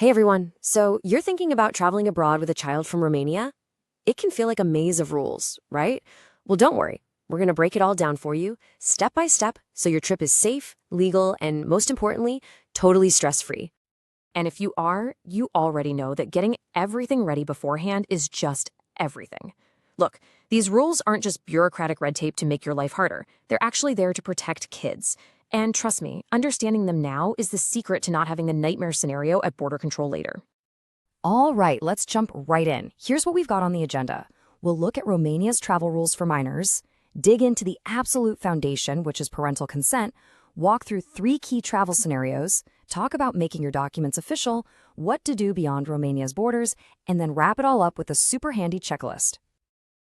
Hey everyone, so you're thinking about traveling abroad with a child from Romania? It can feel like a maze of rules, right? Well, don't worry. We're going to break it all down for you, step by step, so your trip is safe, legal, and most importantly, totally stress-free. And if you are, you already know that getting everything ready beforehand is just everything. Look, these rules aren't just bureaucratic red tape to make your life harder. They're actually there to protect kids. And trust me, understanding them now is the secret to not having the nightmare scenario at border control later. All right, let's jump right in. Here's what we've got on the agenda. We'll look at Romania's travel rules for minors, dig into the absolute foundation, which is parental consent, walk through 3 key travel scenarios, talk about making your documents official, what to do beyond Romania's borders, and then wrap it all up with a super handy checklist.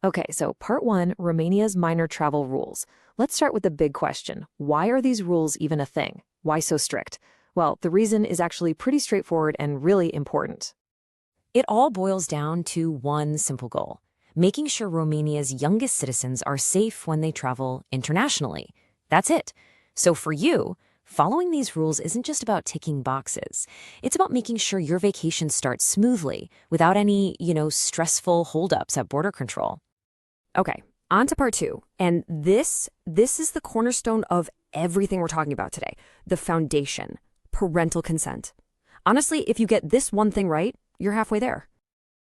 Okay, so part 1, Romania's minor travel rules. Let's start with the big question. Why are these rules even a thing? Why so strict? Well, the reason is actually pretty straightforward and really important. It all boils down to one simple goal: making sure Romania's youngest citizens are safe when they travel internationally. That's it. So for you, following these rules isn't just about ticking boxes. It's about making sure your vacation starts smoothly without any, stressful holdups at border control. Okay, on to part 2. And this is the cornerstone of everything we're talking about today, the foundation, parental consent. Honestly, if you get this one thing right, you're halfway there.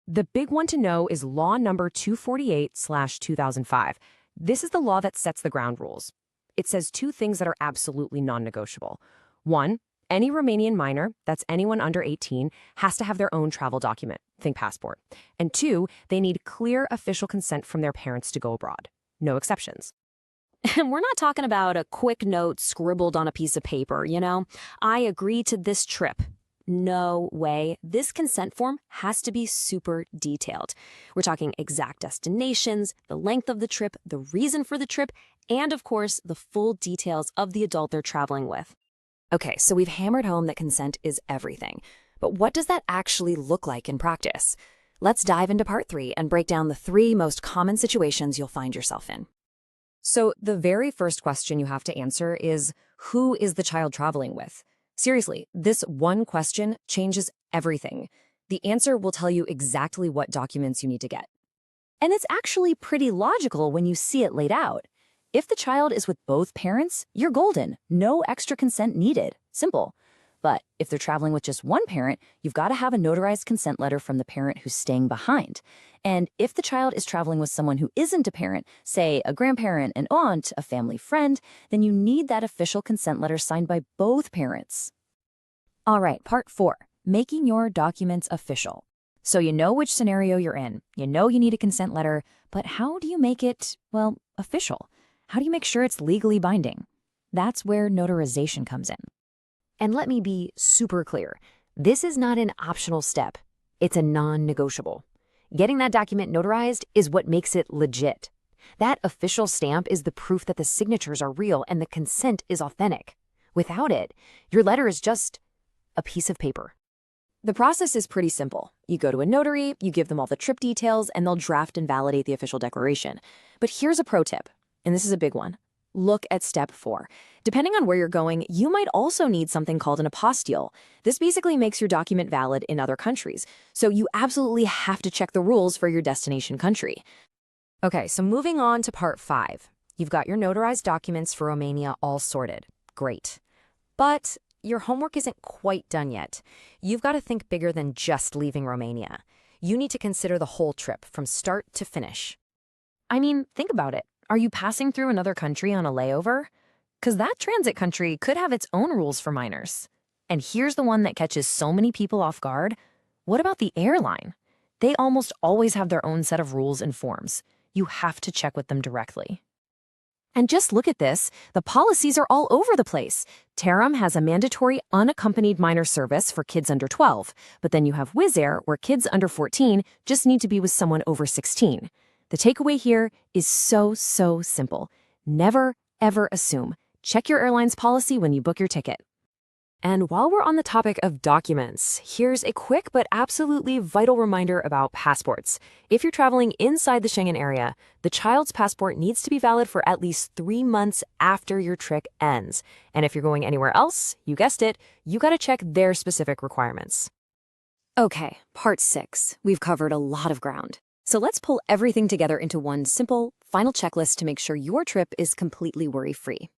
The big one to know is law number 248/2005. This is the law that sets the ground rules. It says 2 things that are absolutely non-negotiable. 1, any Romanian minor, that's anyone under 18, has to have their own travel document, think passport. And 2, they need clear official consent from their parents to go abroad. No exceptions. And we're not talking about a quick note scribbled on a piece of paper, I agree to this trip. No way. This consent form has to be super detailed. We're talking exact destinations, the length of the trip, the reason for the trip, and of course, the full details of the adult they're traveling with. Okay, so we've hammered home that consent is everything. But what does that actually look like in practice? Let's dive into part 3 and break down the 3 most common situations you'll find yourself in. So the very first question you have to answer is, who is the child traveling with? Seriously, this one question changes everything. The answer will tell you exactly what documents you need to get. And it's actually pretty logical when you see it laid out. If the child is with both parents, you're golden. No extra consent needed. Simple. But if they're traveling with just one parent, you've got to have a notarized consent letter from the parent who's staying behind. And if the child is traveling with someone who isn't a parent, say a grandparent, an aunt, a family friend, then you need that official consent letter signed by both parents. All right, part 4, making your documents official. So you know which scenario you're in. You know you need a consent letter, but how do you make it, official? How do you make sure it's legally binding? That's where notarization comes in. And let me be super clear. This is not an optional step. It's a non-negotiable. Getting that document notarized is what makes it legit. That official stamp is the proof that the signatures are real and the consent is authentic. Without it, your letter is just a piece of paper. The process is pretty simple. You go to a notary, you give them all the trip details, and they'll draft and validate the official declaration. But here's a pro tip, and this is a big one. Look at step 4. Depending on where you're going, you might also need something called an apostille. This basically makes your document valid in other countries. So you absolutely have to check the rules for your destination country. Okay, so moving on to part 5. You've got your notarized documents for Romania all sorted. Great. But your homework isn't quite done yet. You've got to think bigger than just leaving Romania. You need to consider the whole trip from start to finish. I mean, think about it. Are you passing through another country on a layover? Because that transit country could have its own rules for minors. And here's the one that catches so many people off guard. What about the airline? They almost always have their own set of rules and forms. You have to check with them directly. And just look at this. The policies are all over the place. Taram has a mandatory unaccompanied minor service for kids under 12, but then you have Wizz Air, where kids under 14 just need to be with someone over 16. The takeaway here is so simple. Never, ever assume. Check your airline's policy when you book your ticket. And while we're on the topic of documents, here's a quick but absolutely vital reminder about passports. If you're traveling inside the Schengen area, the child's passport needs to be valid for at least 3 months after your trip ends. And if you're going anywhere else, you guessed it, you gotta check their specific requirements. Okay, part 6. We've covered a lot of ground. So let's pull everything together into one simple, final checklist to make sure your trip is completely worry-free.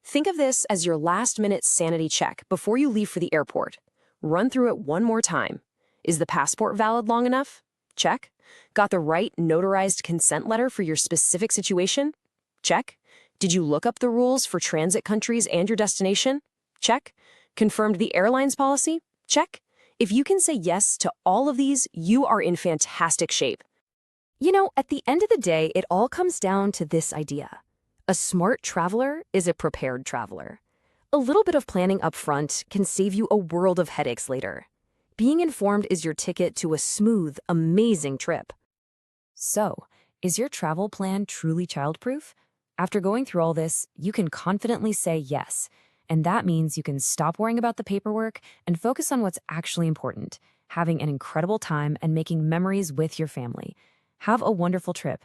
Think of this as your last-minute sanity check before you leave for the airport. Run through it one more time. Is the passport valid long enough? Check. Got the right notarized consent letter for your specific situation? Check. Did you look up the rules for transit countries and your destination? Check. Confirmed the airline's policy? Check. If you can say yes to all of these, you are in fantastic shape. At the end of the day, it all comes down to this idea. A smart traveler is a prepared traveler. A little bit of planning up front can save you a world of headaches later. Being informed is your ticket to a smooth, amazing trip. So, is your travel plan truly childproof? After going through all this, you can confidently say yes. And that means you can stop worrying about the paperwork and focus on what's actually important, having an incredible time and making memories with your family. Have a wonderful trip.